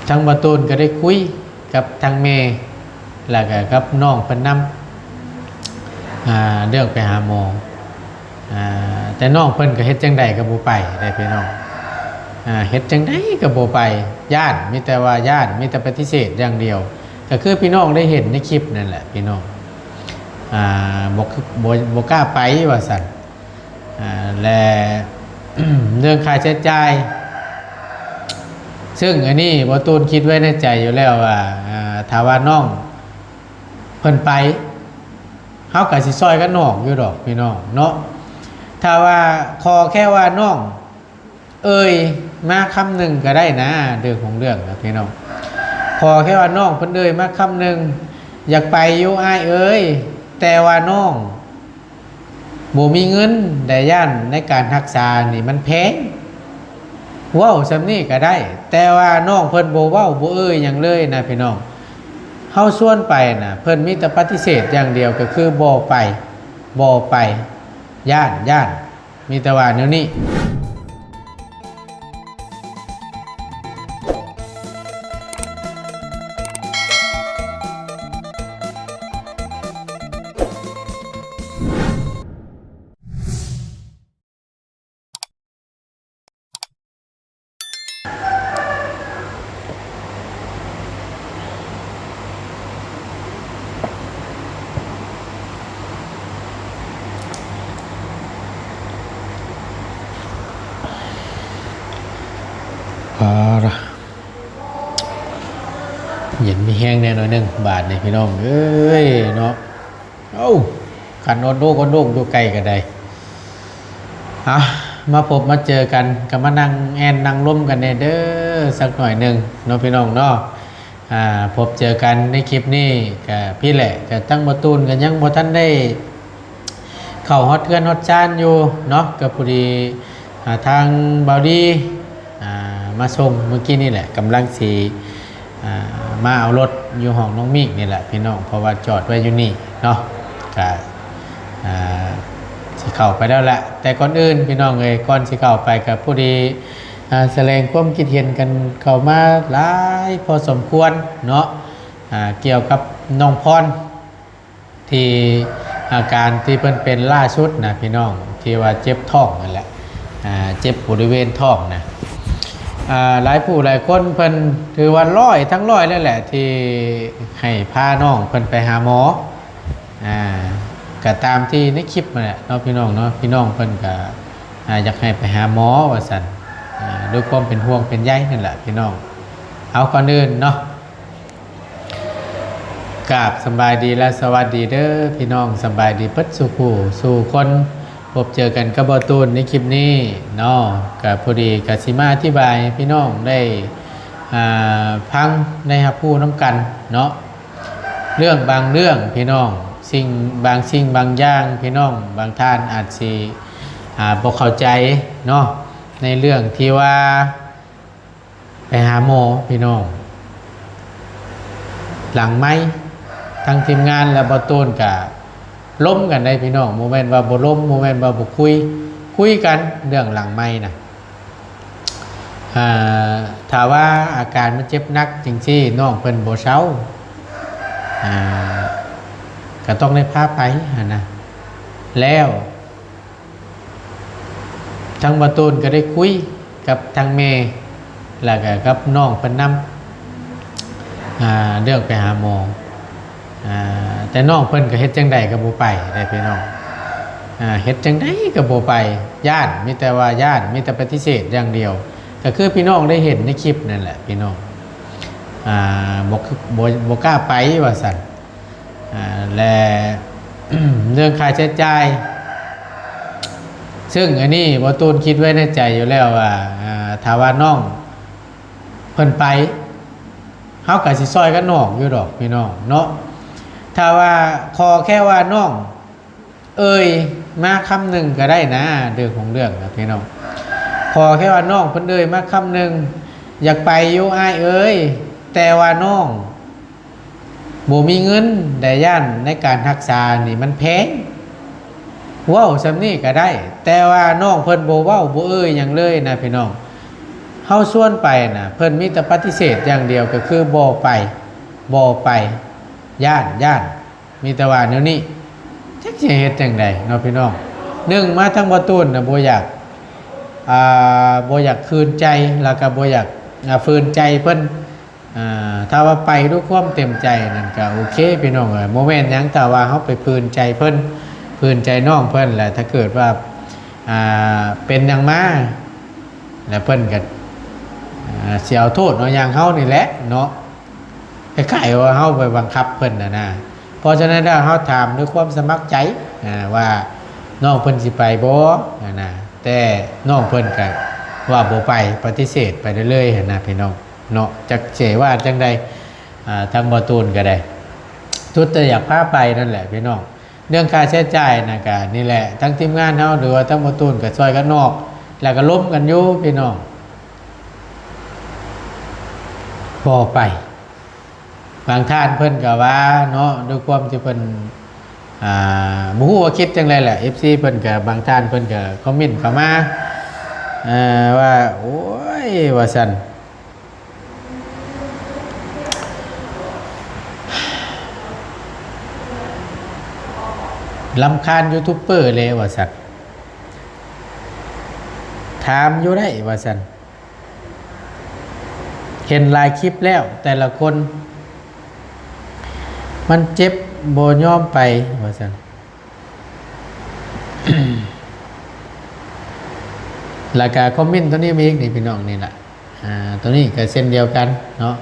ทางบ่ตูนก็ได้คุยกับทางแม่แล้วก็กับน้องเพิ่นนำเรื่องไปหาหมอแต่น้องเพิ่นก็เฮ็ดจังใดก็บ่ไปได้พี่น้องเฮ็ดจังไดก็บ่ไปญาติมีแต่ว่าญาติมีแต่ปฏิเสธอย่างเดียวก็คือพี่น้องได้เห็นในคลิปนั่นแหละพี่น้องบ่กล้าไปว่าซั่นและ เรื่องค่าใช้จ่ายซึ่งอันนี้บ่ตูนคิดไว้ในใจอยู่แล้วว่าถ้าว่าน้องเพิ่นไปเฮาก็สิซอยกันน้องอยู่ดอกพี่น้องเนาะถ้าว่าขอแค่ว่าน้องมาคำหนึ่งก็ได้นะเรื่องของเรื่องนะพี่น้องขอแค่ว่าน้องเพิ่นมาคำหนึ่งอยากไปอยู่อ้ายแต่ว่าน้องบ่มีเงินแต่ย่านในการรักษานี่มันแพงเว้าซำนี้ก็ได้แต่ว่าน้องเพิ่นบ่เว้าบ่หยังเลยนะพี่น้องเฮาชวนไปน่ะเพิ่นมีแต่ปฏิเสธอย่างเดียวก็คือบ่ไปย่านมีแต่ว่าแนวนี้เย็นมีแห้งแน่หน่อยนึงบาทนี่พี่น้องเนาะขันอดโดกันโดกอยู่ไกลกันได้มาพบมาเจอกันกับมานั่งนั่งร่วมกันเด้อสักหน่อยหนึ่งเนาะพี่น้องเนาะพบเจอกันในคลิปนี้กับพี่แหละกับตั้งบ่ตูนกันยังบ่ท่านได้เข้าฮอตเทือนฮอตจานอยู่เนาะกับพอดีทางบาวดีมาส่งเมื่อกี้นี่แหละกำลังสีมาเอารถอยู่ห้องน้องมิกนี่แหละพี่น้องเพราะว่าจอดไว้อยู่นี่เนาะก็สิเข้าไปแล้วแหละแต่ก่อนอื่นพี่น้องก่อนสิเข้าไปกับผู้ดีแสดงความคิดเห็นกันเข้ามาหลายพอสมควรเนาะเกี่ยวกับน้องพรที่อาการที่เพิ่นเป็นล่าสุดนะพี่น้องที่ว่าเจ็บท้องนั่นแหละเจ็บบริเวณท้องนะหลายผู้หลายคนเพิ่นถือว่าทั้งร้อยแล้วแหละที่ให้พาน้องเพิ่นไปหาหมอก็ตามที่ในคลิปมาแหละเนาะพี่น้องเนาะพี่น้องเพิ่นก็อยากให้ไปหาหมอว่าซั่นด้วยความเป็นห่วงเป็นใยนั่นแหละพี่น้องเอาก่อนอื่นเนาะกราบสบายดีและสวัสดีเด้อพี่น้องสบายดีเปิดสู่คนพบเจอกันกับบ่ตูนในคลิปนี้เนาะกับพอดีกับสิมาอธิบายพี่น้องได้พังในฮับผู้น้ำกันเนาะเรื่องบางเรื่องพี่น้องสิ่งบางอย่างพี่น้องบางท่านอาจสิบ่เข้าใจเนาะในเรื่องที่ว่าไปหาหมอพี่น้องหลังไม้ทั้งทีมงานและบ่ตูนกับล้มกันได้พี่น้องโมเมนต์ว่าบ่ล้มโมเมนต์ว่าบ่คุยกันเรื่องหลังไม้นะถ้าว่าอาการมันเจ็บนักจริงที่น้องเพิ่นบ่เช้าก็ต้องได้พาไปนะแล้วทางบ่ตูนก็ได้คุยกับทางแม่แล้วก็กับน้องเพิ่นนำเรื่องไปหาหมอแต่น้องเพิ่นก็เฮ็ดจังใดก็บ่ไปได้พี่น้องเฮ็ดจังใดก็บ่ไปญาติมีแต่ว่าญาติมีแต่ปฏิเสธอย่างเดียวก็คือพี่น้องได้เห็นในคลิปนั่นแหละพี่น้องบ่กล้าไปว่าซั่นและ เรื่องค่าใช้จ่ายซึ่งอันนี้บ่ตูนคิดไว้ในใจอยู่แล้วว่าถ้าว่าน้องเพิ่นไปเฮาก็สิซอยกันน้องอยู่ดอกพี่น้องเนาะถ้าว่าขอแค่ว่าน้องมาคำหนึ่งก็ได้นะเรื่องของเรื่องนะพี่น้องขอแค่ว่าน้องเพิ่นมาคำหนึ่งอยากไปอยู่อ้ายแต่ว่าน้องบ่มีเงินแต่ย่านในการรักษานี่มันแพงเว้าซำนี้ก็ได้แต่ว่าน้องเพิ่นบ่เว้าบ่หยังเลยนะพี่น้อง เฮาชวนไปน่ะเพิ่นมีแต่ปฏิเสธอย่างเดียวก็คือบ่ไปบ่ไปย่านมีแต่ว่าแนวนี้จักสิเฮ็ดจังไดเนาะพี่น้องหนึ่งมาทั้งบ่ตูนน่ะบ่อยากบ่อยากคืนใจแล้วก็บ่อยากฝืนใจเพิ่นถ้าว่าไปด้วยความเต็มใจนั่นก็โอเคพี่น้องเอ้ยบ่แม่นหยังแต่ว่าเฮาไปฝืนใจเพิ่นฝืนใจน้องเพิ่นแหละถ้าเกิดว่าเป็นหยังมาแล้วเพิ่นก็สิเอาโทษเนาะอย่างเฮานี่แหละเนาะคล้ายๆว่าเฮาไปบังคับเพิ่นนะเพราะฉะนั้นถ้าเฮาถามด้วยความสมัครใจว่าน้องเพิ่นสิไปบ่นะแต่น้องเพิ่นก็ว่าบ่ไปปฏิเสธไปเรื่อยๆนะพี่น้องเนาะจักเจว่าจังใดทางบ่ตูนก็ได้ทุกแต่อยากพาไปนั่นแหละพี่น้องเรื่องค่าใช้จ่ายนะก็นี่แหละทั้งทีมงานเฮาหรือว่าทั้งบ่ตูนก็ช่วยกันนอกแล้วก็ล้มกันอยู่พี่น้องบ่ไปบางท่านเพิ่นก็ว่าเนาะด้วยความที่เพิ่นบ่ฮู้ว่าคิดจังได๋แหละ FC เพิ่นก็บางท่านเพิ่นก็คอมเมนต์เข้ามาว่าโอ้ยว่าซั่นรำคาญยูทูบเบอร์เลยว่าซั่นถามอยู่ได้ว่าซั่นเห็นหลายคลิปแล้วแต่ละคนมันเจ็บบ่ยอมไปว่าซั่น แล้วก็คอมเมนต์ตัวนี้มีอีกนี่พี่น้องนี่แหละตัวนี้ก็เส้นเดียวกันเนาะ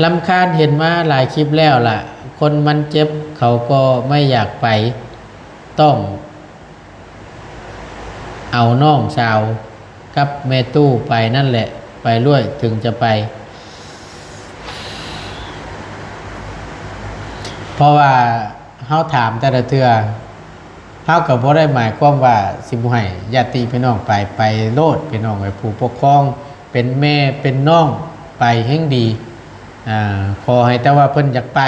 รำคาญเห็นมาหลายคลิปแล้วล่ะคนมันเจ็บเขาก็ไม่อยากไปต้องเอาน้องสาวกับแม่ตู้ไปนั่นแหละไปด้วยถึงจะไปเพราะว่าเฮาถามแต่ละเทื่อเฮาก็บ่ได้หมายความว่าสิบ่ให้ญาติพี่น้องไปโลดพี่น้องไว้ผู้ปกครองเป็นแม่เป็นน้องไปแห่งดีขอให้แต่ว่าเพิ่นอยากไป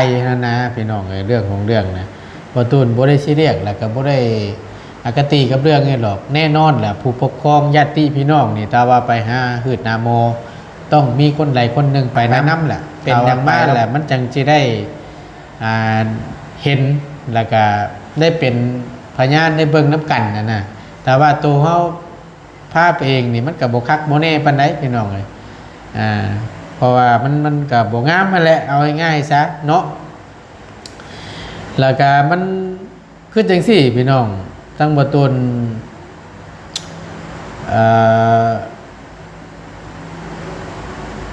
นะพี่น้องเรื่องของเรื่องนะบ่ตูนบ่ได้ซีเรียสแล้วก็บ่ได้อคติกับเรื่องนี้หรอกแน่นอนแหละผู้ปกครองญาติพี่น้องนี่ถ้าว่าไปหาหืดนาโมต้องมีคนใดคนหนึ่งไปนำแหละเป็นอย่างมากแหละมันจังสิได้เห็นแล้วก็ได้เป็นพยานได้เบิ่งน้ำกันนะแต่ว่าตัวเฮาภาพเองนี่มันก็บ่คักบ่แน่ปานใดพี่น้องเอ้ยเพราะว่ามันก็บ่งามนั่นแหละเอาง่ายๆซะเนาะแล้วก็มันคือจังซี่พี่น้องตั้งบ่ตน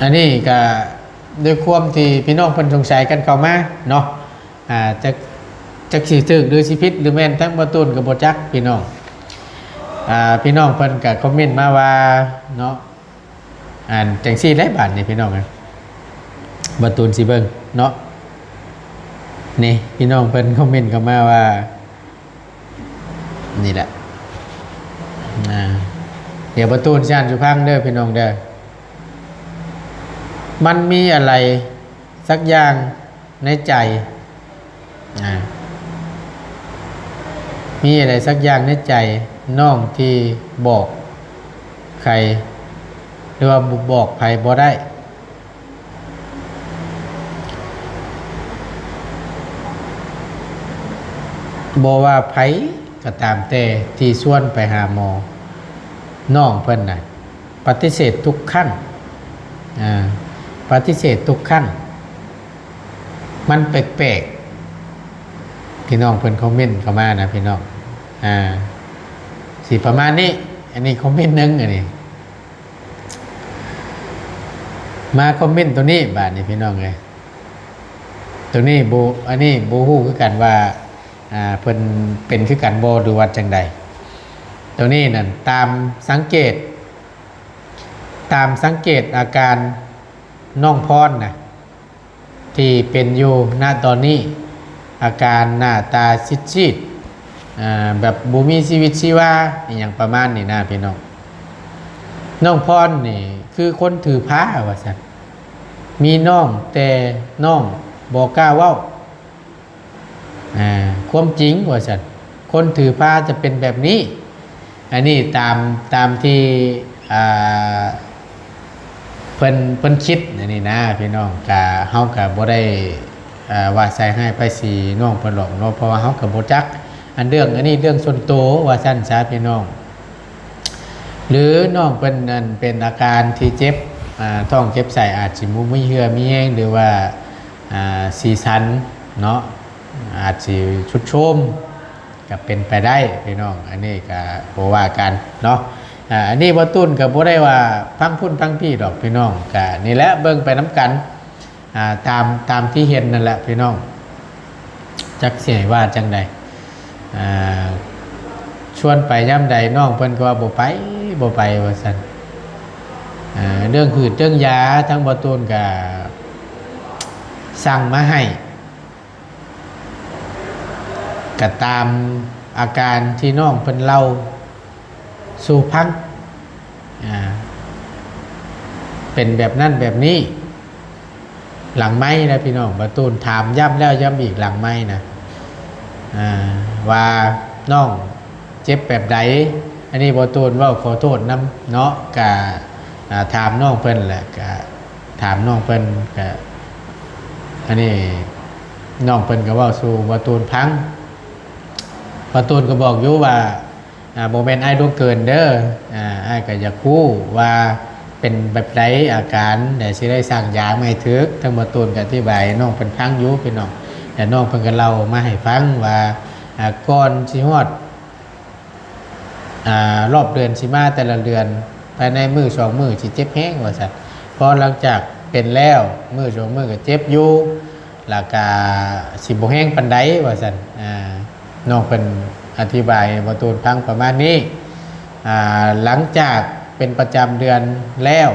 อันนี้ก็ด้วยความที่พี่น้องเพิ่นสงสัยกันเข้ามาเนาะจักสิถูกหรือสิผิดหรือแม่นทั้งบ่ตูนกับบ่จักพี่น้องพี่น้องเพิ่นก็คอมเมนต์มาว่าเนาะจังซี่ได้บาดนี่พี่น้องนะบ่ตูนสิเบิ่งเนาะนี่พี่น้องเพิ่นคอมเมนต์เข้ามาว่านี่แหละเดี๋ยวบ่ตูนสิอ่านอยู่พังเด้อพี่น้องเด้อมันมีอะไรสักอย่างในใจมีอะไรสักอย่างในใจน้องที่บอกใครหรือว่าบอกใครบ่ได้บ่ว่าไผก็ตามแต่ที่ชวนไปหาหมอน้องเพิ่นน่ะปฏิเสธทุกขั้นปฏิเสธทุกขั้นมันแปลกๆพี่น้องเพิ่นคอมเมนต์เข้ามานะพี่น้องสิประมาณนี้อันนี้คอมเมนต์นึงอันนี้มาคอมเมนต์ตัวนี้บาดนี้พี่น้องเลยตัวนี้อันนี้บูฮู้คือกันว่าเพิ่นเป็นคือกันบ่หรือว่าจังใดตัวนี้นั่นตามสังเกตอาการน้องพรนะที่เป็นอยู่ณตอนนี้อาการหน้าตาซีดๆแบบบ่มีชีวิตชีวาอย่างประมาณนี้นะพี่น้องพรนี่คือคนถือผ้าว่าซั่นมีน้องแต่น้องบ่กล้าเว้าความจริงว่าซั่นคนถือผ้าจะเป็นแบบนี้อันนี้ตามที่ อ่าเพิ่นคิดอันนี้นะพี่น้องกะเฮาก็บ่ได้ว่าใส่ให้ไปสีน้องเพิ่นหรอกเนาะเพราะว่าเฮาก็บ่จักอันนี้เรื่องส่วนตัวว่าซั่นซะพี่น้องหรือน้องเป็นนั่นเป็นอาการที่เจ็บท้องเจ็บใส่อาจสิมุมีเหือมีแห้งหรือว่าสีสันเนาะอาจสิชุดโชมก็เป็นไปได้พี่น้องอันนี้ก็บ่ว่ากันเนาะอันนี้บ่ตุ้นก็บ่ได้ว่าพังพุ่นพังพี่ดอกพี่น้องก็นี่แหละเบิ่งไปน้ำกันตามที่เห็นนั่นแหละพี่น้องจักเสียว่าจังใดชวนไปย่ำใดน้องเพิ่นก็ว่าบ่ไปว่าซั่นเรื่องหืดเรื่องยาทั้งบ่ตูนก็สั่งมาให้ก็ตามอาการที่น้องเพิ่นเล่าสู่พังเป็นแบบนั้นแบบนี้หลังไม้นะพี่น้องบ่ตูนถามย้ำแล้วย้ำอีกหลังไม้นะว่าน้องเจ็บแบบใดอันนี้บ่ตูนว่าขอโทษนำเนาะกะถามน้องเพิ่นแหละกะถามน้องเพิ่นกะอันนี้น้องเพิ่นก็เว้าสู่บ่ตูนพังบ่ตูนก็บอกอยู่ว่าบ่แม่นอ้ายดวงเกินเด้ออ้ายก็อยากรู้ว่าเป็นแบบใดอาการเดี๋ยวสิได้สั่งยามาให้ถึกทั้งบ่ตูนก็อธิบายน้องเพิ่นฟังอยู่พี่น้องแต่น้องเพิ่นก็เล่ามาให้ฟังว่าก่อนสิฮอดรอบเดือนสิมาแต่ละเดือนภายในมือ2มื้อสิเจ็บแห้งว่าซั่นพอหลังจากเป็นแล้วมือ2มื้อก็เจ็บอยู่แล้วก็สิบ่แห้งปานใดว่าซั่นน้องเพิ่นอธิบายบ่ตูนฟังประมาณนี้หลังจากเป็นประจำเดือนแล้ว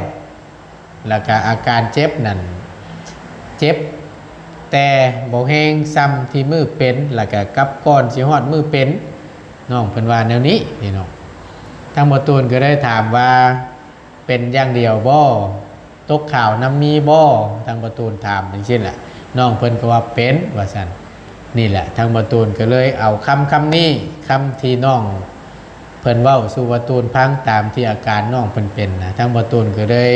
แล้วก็อาการเจ็บนั่นเจ็บแต่บ่แห้งซ้ำที่มือเป็นแล้วก็กับก่อนสิฮอดมือเป็นน้องเพิ่นว่าแนวนี้พี่น้องทางบ่ตูนก็ได้ถามว่าเป็นอย่างเดียวบ่ตกข่าวน้ำมีบ่ทางบ่ตูนถามอย่างเช่นแหละน้องเพิ่นก็ว่าเป็นว่าซั่นนี่แหละทางบ่ตูนก็เลยเอาคำนี้คำที่น้องเพิ่นเว้าสู่บ่ตูนพังตามที่อาการน้องเพิ่นเป็นนะทางบ่ตูนก็เลย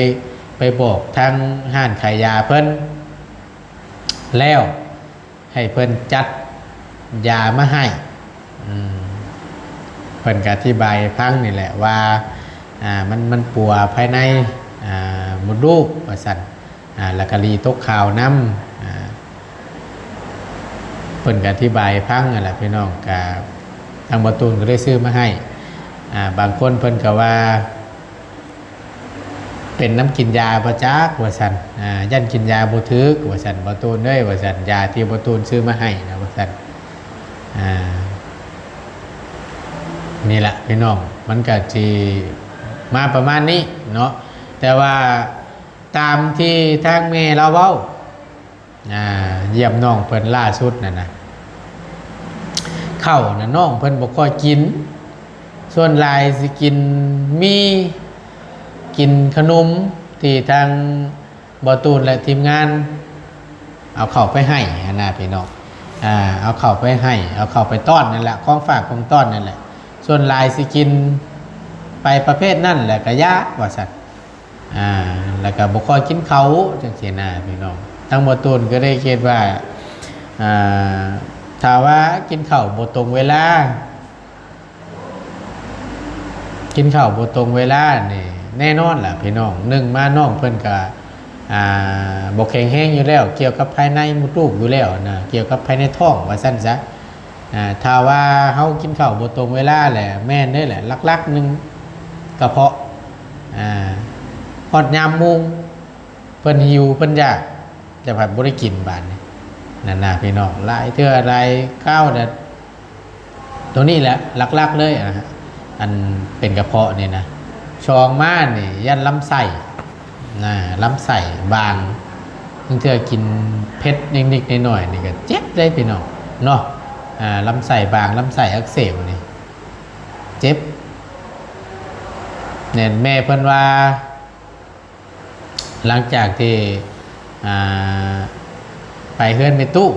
ไปบอกทางห้านขายยาเพิ่นแล้วให้เพิ่นจัดยามาให้เพิ่นก็อธิบายพังนี่แหละว่ามันปัวภายในมดลูกว่าซั่นแล้วก็รีตกข่าวน้ำเพิ่นก็อธิบายพังนั่นแหละพี่น้องก็ทางบ่ตูนก็ได้ซื้อมาให้บางคนเพิ่นก็ว่าเป็นน้ำกินยาประจักว่าซั่นยันกินยาบ่ถึกว่าซั่นบ่ตูนเอ้ยว่าซั่นยาที่บ่ตูนซื้อมาให้นะว่าซั่นนี่แหละพี่น้องมันก็สิมาประมาณนี้เนาะแต่ว่าตามที่ทางแม่เราเว้าเยี่ยมน้องเพิ่นล่าสุดนั่นนะข้าวน่ะน้องเพิ่นบ่ค่อยกินส่วนหลายสิกินขนมที่ทางบ่ตูนและทีมงานเอาเข้าไปให้นะพี่น้องเอาเข้าไปให้เอาเข้าไปต้อนนั่นแหละของฝากของต้อนนั่นแหละส่วนหลายสิกินไปประเภทนั่นแหละก็ยะว่าซั่นแล้วก็บ่ค่อยกินเขาจังซี่นะพี่น้องทางบ่ตูนก็ได้คิดว่าถ้าว่ากินข้าวบ่ตรงเวลากินข้าวบ่ตรงเวลานี่แน่นอนล่ะพี่น้องหนึ่งมาน้องเพิ่นก็บ่แข็งแรงอยู่แล้วเกี่ยวกับภายในมดลูกอยู่แล้วนะเกี่ยวกับภายในท้องว่าซั่นซะถ้าว่าเฮากินข้าวบ่ตรงเวลาแหละแม่นเด้แหละลักๆนึงกระเพาะฮอดยามมุงเพิ่นหิวเพิ่นอยากจะผัดบ่ได้กินบาดนี้นั่นน่ะพี่น้องหลายเทื่อหลายข้าวน่ะตัวนี้แหละลักๆเลยนะฮะอันเป็นกระเพาะนี่นะชองม่านนี่ยันลำไส้ลำไส้บางเทื่อกินเผ็ดนิดๆหน่อยๆนี่ก็เจ็บได้พี่น้องเนาะลำไส้บางลำไส้อักเสบนี่เจ็บเนี่ยแม่เพิ่นว่าหลังจากที่ไปเฮือนไปตู้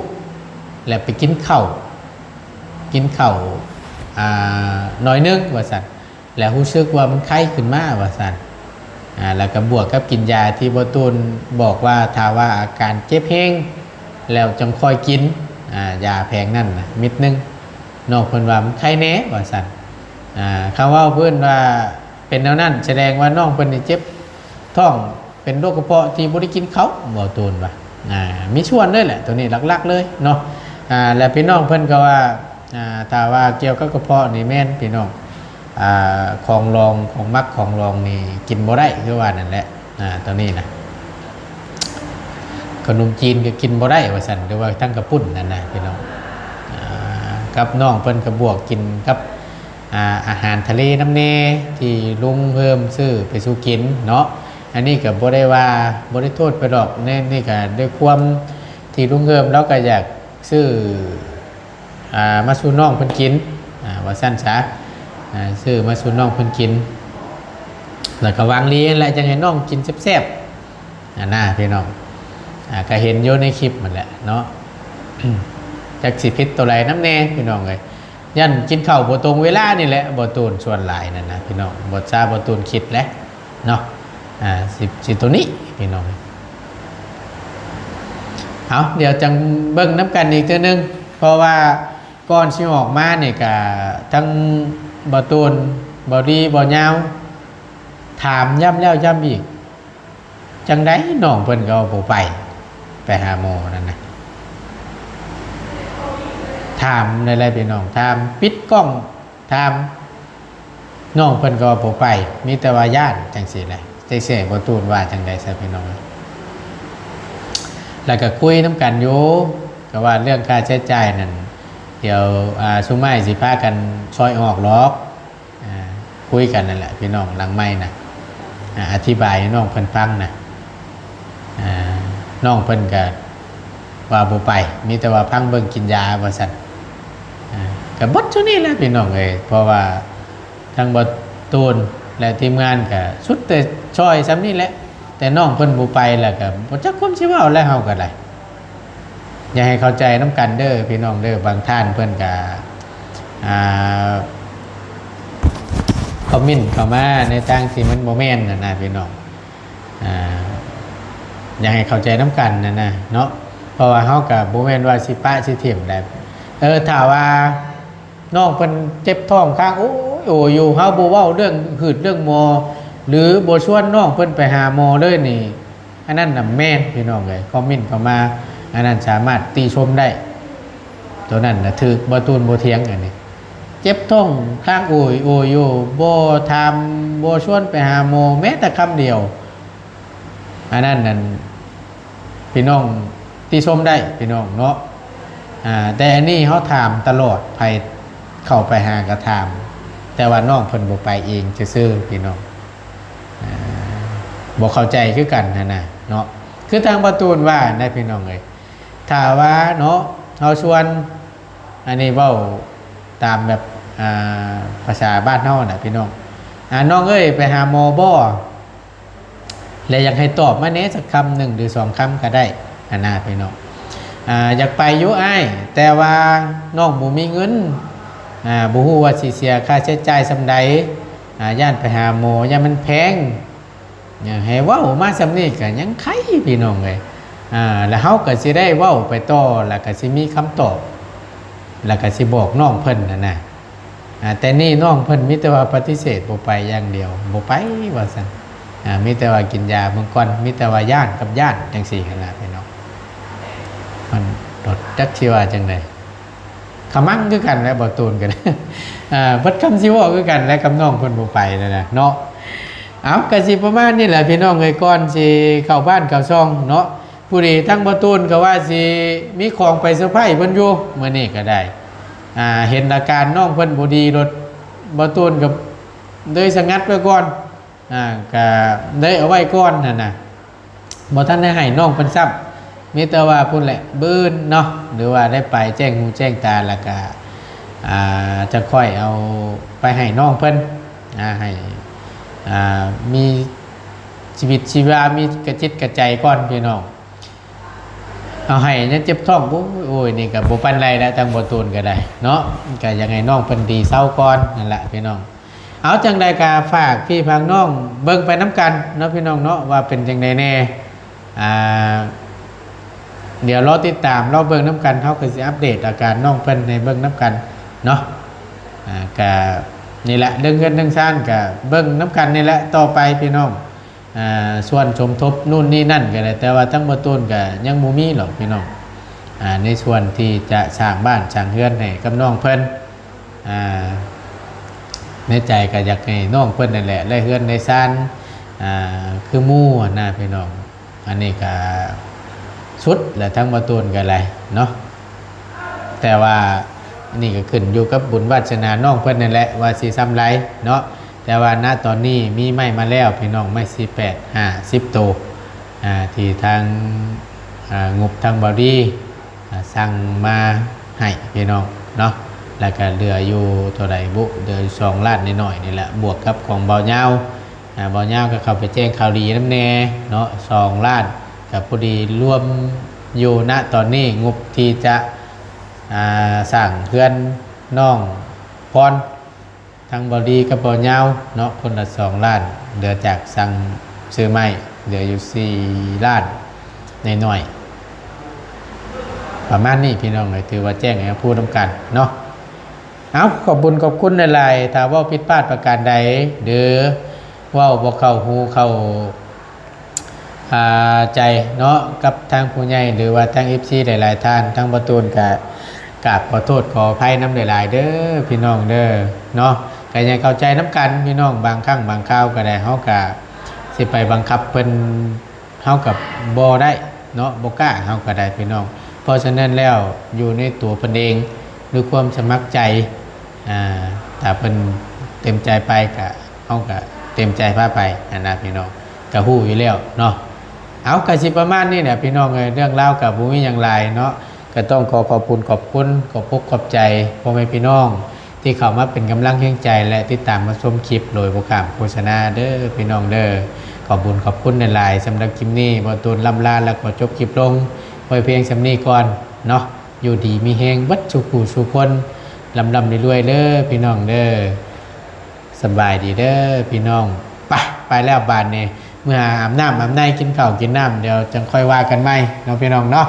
แล้วไปกินข้าวหน่อยนึงว่าซั่นแล้วรู้สึกว่ามันไข้ขึ้นมาว่าซั่น แล้วก็บวกกับกินยาที่บ่ตูนบอกว่าถ้าว่าอาการเจ็บแห้งแล้วจังค่อยกินยาแพงนั่นนะมิดนึงนอกเพิ่นว่ามันไข้แน่ว่าซั่นคำว่าเพิ่นว่าเป็นแนวนั้นแสดงว่าน้องเพิ่นนี่เจ็บท้องเป็นโรคกระเพาะที่บ่ได้กินเขาบ่ตูนว่ามีส่วนด้วยแหละตัวนี้หลักๆเลยเนาะแล้วพี่น้องเพิ่นก็ว่าถ้าว่าเกี่ยวกับกระเพาะนี่แม่นพี่น้องของรองของมักของรองนี่กินบ่ได้คือว่านั่นแหละตัวนี้นะขนมจีนก็กินบ่ได้ว่าซั่นหรือว่าทั้งกระปุ้นนั่นนะพี่น้องกับน้องเพิ่นก็บวกกินกับอาหารทะเลน้ำเนที่ลุงเพิ่มซื้อไปสู่กินเนาะอันนี้ก็บ่ได้ว่าบ่ได้โทษไปหรอกนี่ก็ด้วยความที่ลุงเพิ่มแล้วก็อยากซื้อมาสู่น้องเพิ่นกินว่าซั่นซะซื้อมาสู่น้องเพิ่นกินแล้วก็วางเลี้ยงแล้วจังให้น้องกินแซ่บๆน่าพี่น้องก็เห็นอยู่ในคลิปมันแหละเนาะจักสิพิษตัวไรน้ำแน่พี่น้องเลยยันกินข้าวบ่ตรงเวลานี่แหละบ่ตูนส่วนหลายนั่นนะพี่น้องบ่ซาบ่ตูนคิดแล้วเนาะสิตัวนี้พี่น้องเอาเดี๋ยวจังเบิ่งน้ำกันอีกเทื่อนึงเพราะว่าก่อนสิออกมาเนี่ยก็ทั้งบ่ตูนบ่ดีบ่ยาวถามย้ำแล้วย้ำอีกจังได๋น้องเพิ่นก็บ่ไปหาหมอนั่นนะถามอะไรพี่น้องถามปิดกล้องถามน้องเพิ่นก็บ่ไปมีแต่ว่าญาติจังซี่แหละจังซี่บ่ตูนว่าจังได๋ซะพี่น้องแล้วก็คุยน้ำกันอยู่ก็ว่าเรื่องค่าใช้จ่ายนั่นเดี๋ยวซุมื้อสิพากันซอยออกหรอกคุยกันนั่นแหละพี่น้องหลังไมค์นะอธิบายให้น้องเพิ่นฟังนะน้องเพิ่นก็ว่าบ่ไปมีแต่ว่าพังเบิ่งกินยาว่าซั่นก็บดเท่านี้แหละพี่น้องเอ้ยเพราะว่าทั้งบ่ตูนและทีมงานก็สุดแต่ช่วยซ้ำนี่แหละแต่น้องเพิ่นบ่ไปแล้วก็บ่จักความสิเว้าแล้วเฮาก็ได้อย่าให้เข้าใจนำกันเด้อพี่น้องเด้อบางท่านเพิ่นก็คอมเมนต์เข้ามาในทางที่มันบ่แม่นน่ะนะพี่น้องอยากให้เข้าใจน้ำกันนะเนาะเพราะว่าเฮากับบ่แม่นว่าสิปะสิเถียมได้ถ้าว่าน้องเพิ่นเจ็บท้องข้างโอ้อยู่เฮาบ่เว้าเรื่องหืดเรื่องหมอหรือบ่ชวนน้องเพิ่นไปหาหมอเลยนี่อันนั้นน่ะแม่นพี่น้องเอ้ยคอมเมนต์เข้ามาอันนั้นสามารถติชมได้ตัวนั้นน่ะถูกบ่ตูนบ่เถียงอันนี้เจ็บท้องข้างโอ้ยอยู่บ่ทำบ่ชวนไปหาหมอแม้แต่คำเดียวอันนั้นนั่นพี่น้องที่ชมได้พี่น้องเนาะแต่อันนี้เขาถามตลอดไปเข้าไปหากระถามแต่ว่าน้องเพิ่นบ่ไปเองซื่อๆพี่น้องบ่เข้าใจคือกันนะเนาะคือทางประตูนว่าได้พี่น้องเลยถ้าว่าเนาะเขาชวนอันนี้เว้าตามแบบภาษาบ้านเฮาน่ะพี่น้องน้องเอ้ยไปหาหมอบ่และอยากให้ตอบมาเน้สักคำหนึ่งหรือ2คำก็ได้นะพี่น้องอยากไปอยู่อ้ายแต่ว่าน้องบ่มีเงินบ่ฮู้ว่าสิเสียค่าใช้จ่ายส่ำใดย่านไปหาหมอย่านมันแพงให้เว้ามาส่ำนี้ก็ยังไขพี่น้องเอ้ยแล้วเฮาก็สิได้เว้าไปต่อแล้วก็สิมีคำตอบแล้วก็สิบอกน้องเพิ่นนะแต่นี่น้องเพิ่นมีแต่ว่าปฏิเสธบ่ไปอย่างเดียวบ่ไปว่าซั่นมีแต่ว่ากินยาเมื่อก่อนมีแต่ว่าย่านกับย่านจังสี่ขนาดพี่น้องมันรถจักชีว่าจังไดขมั่งคือกันและบ่ตูนกันเบิดคำสิว่าคือกันและกับน้องเพิ่นบ่ไปนั่นน่ะเนาะเอาก็สิประมาณนี้แหละพี่น้องเอ้ยก่อนสิเข้าบ้านเข้าช่องเนาะผู้ใดทั้งบ่ตูนก็ว่าสิมีของไปเซอร์ไพรส์เพิ่นอยู่มื้อนี้ก็ได้เห็นอาการน้องเพิ่นบ่ดีรถบ่ตูนก็เลยสงัดไว้ก่อนก็ได้เอาไว้ก่อนนะบ่ท่านได้ให้น้องเพิ่นซับมีแต่ว่าพุ่นแหละบื้นเนาะหรือว่าได้ไปแจ้งหูแจ้งตาแล้วก็จะค่อยเอาไปให้น้องเพิ่นให้มีชีวิตชีวามีกระจิตกระใจก่อนพี่น้องเอาให้เนี่ยเจ็บท้องโอ้ยนี่ก็บ่ปานไรแล้วทางบ่ตูนก็ได้เนาะก็ยังไงน้องเพิ่นดีเศร้าก่อนนั่นแหละพี่น้อง เอาจังใดกาฝากพี่พังน้องเบิ่งไปน้ำกันเนาะพี่น้องเนาะว่าเป็นจังใดแน่เดี๋ยวรอติดตามรอเบิ่งน้ำกันเขาก็จะอัปเดตอาการน้องเพิ่นในเบิ่งน้ำกันเนาะกะนี่แหละเรื่องเงินเรื่องซ่านกะเบิ่งน้ำกันนี่แหละต่อไปพี่น้องส่วนสมทบนู่นนี่นั่นก็ได้แต่ว่าทั้งบ่ต้นกะยังบ่มีหรอกพี่น้องในส่วนที่จะสร้างบ้านสร้างเรือนให้กับน้องเพิ่นในใจก็อยากให้น้องเพิ่นนั่นแหละได้เฮือนได้ซ่านคือหมู่นะพี่น้องอันนี้ก็สุดและทั้งบ่ต้นก็อะไรเนาะแต่ว่านี่ก็ขึ้นอยู่กับบุญวาสนาน้องเพิ่นนั่นแหละว่าสิซ้ำไรเนาะแต่ว่าณตอนนี้มีไม้มาแล้วพี่น้องไม้48 50โตที่ทางงบทางบอดี้สั่งมาให้พี่น้องเนาะแล้วก็เหลืออยู่เท่าไหร่บุเหลือ2 ล้านนิดหน่อยนี่แหละบวกกับของเบาเงาเบาเงาก็เข้าไปแจ้งข่าวดีน้ำแน่เนาะ2 ล้านกับพอดีรวมอยู่ณตอนนี้งบที่จะสั่งเพื่อนน้องพรทางบอดีกับเบาเงาเนาะคนละ2 ล้านเหลือจากสั่งซื้อไม้เหลืออยู่4 ล้านในหน่อยประมาณนี้พี่น้องเลยถือว่าแจ้งให้พูดกันเนาะเอาขอบคุณในไลน์ถ้าว่าผิดพลาดประการใดเด้อว่าบ่เข้าหูเข้าใจเนาะกับทางผู้ใหญ่หรือว่าทาง FC หลายๆท่านทั้งประตูนกับกราบขอโทษขออภัยน้ำหลายๆเด้อพี่น้องเด้อเนาะก็ยังเข้าใจน้ำกันพี่น้องบางครั้งบางคราวก็ได้เฮาก็สิไปบังคับเพิ่นเฮากับบ่ได้เนาะบ่กล้าเฮาก็ได้พี่น้องเพราะฉะนั้นแล้วอยู่ในตัวเพิ่นเองด้วยความสมัครใจถ้าเพิ่นเต็มใจไปก็เฮาก็เต็มใจพาไปนะพี่น้องก็ฮู้อยู่แล้วเนาะเอาก็สิประมาณนี้แหละพี่น้องเอ้ยเรื่องราวก็บ่มีหยังหลายเนาะก็ต้องขอบคุณขอบใจพ่อแม่พี่น้องที่เข้ามาเป็นกำลังแห่งใจและติดตามมาชมคลิปโดยบ่ข้ามโฆษณาเด้อพี่น้องเด้อขอบคุณหลายๆสำหรับคลิปนี้บ่ตูนลำลาแล้วก็จบคลิปลงไว้เพียงสำนี้ก่อนเนาะอยู่ดีมีแฮงวัดสุขุสุคนลำรวยๆเด้อพี่น้องเด้อสบายดีเด้อพี่น้องไปแล้วบานนี้เมื่ออาบน้ำอาบในกินข้าวกินน้ำเดี๋ยวจังค่อยว่ากันใหม่น้องพี่น้องเนาะ